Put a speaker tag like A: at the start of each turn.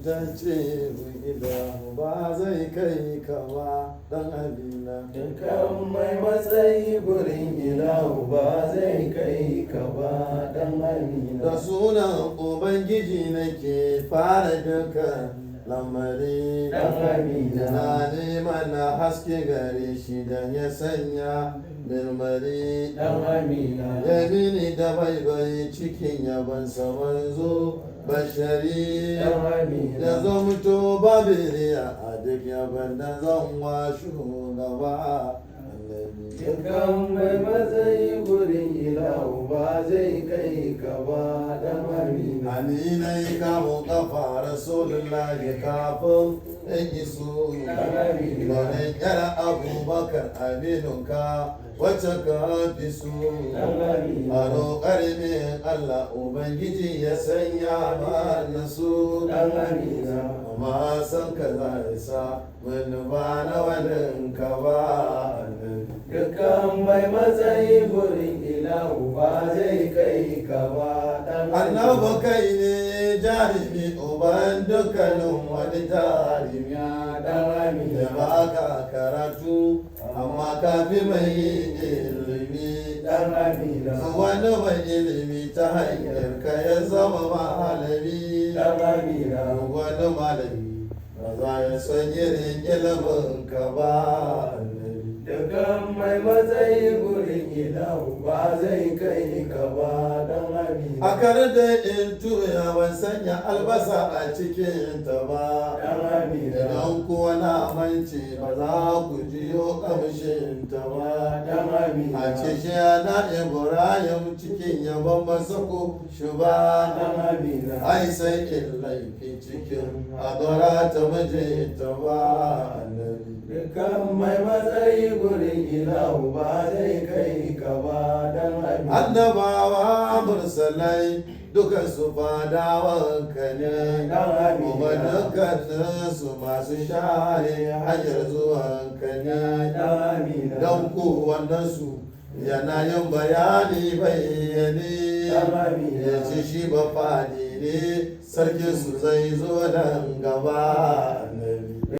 A: amintacce gida ba zai kai kama dan amina.
B: Dukkan mai matsayi gurin ilahu ba zai kai ka ba dan amina.
A: Da sunan Ubangiji nake fara dukan lamari
B: Dan amina.
A: na neman na haske gare shi da ya sanya mirmari
B: Dan amina.
A: ya mini da baibai cikin yaban manzo bashari
B: Dan amina.
A: ya zamto babiriya a duk yaban da zan wa shugaba annabi.
B: Dukkan mai matsayi gurin ilahu ba zai kai ka ba dan amina.
A: Aminai kamun kafa rasulullahi kafin in iso Bane yara abubakar aminunka wacce ka fi so a roƙar min Allah Ubangiji ya sanya mana su amma san ka za ya sa wani ba na wani ka ba
B: Dukkan mai matsayi gurin ilahu ba zai kai ka ba dan
A: annabi kai ne jarumi uban dukkanin wani jarumi
B: dan
A: da
B: amina.
A: ba ka karatu amma ka fi mai ilimi
B: Dan amina.
A: wani mai ilimi ta hanyar ka ya zama malami
B: Dan amina.
A: wani malami ba za ya san irin ilimin ka ba
B: Dukkan mai matsayi gurin ilahu ba zai kai ka ba dan amina.
A: a kar da in tuya ban sanya albasa a cikin ta ba
B: Dan amina.
A: idan kuwa na mance ba za ku jiyo kamshin ta ba
B: Dan amina.
A: a ce shi na ibrahim cikin yabon masako shi ba
B: Dan amina.
A: ai sai in laifi cikin adora ta maje ta ba annabi.
B: Dukkan mai matsayi gurin ilahu ba zai kai ka ba dan amina.
A: annabawa mursalai dukan su fadawan ka ne kuma dukkanin su masu share hanyar zuwan ka ne
B: Dan amina.
A: don kowannen su yana yin bayani bayyane
B: Dan amina.
A: ya ce shi ba fadi ne sarkin su zai zo nan gaba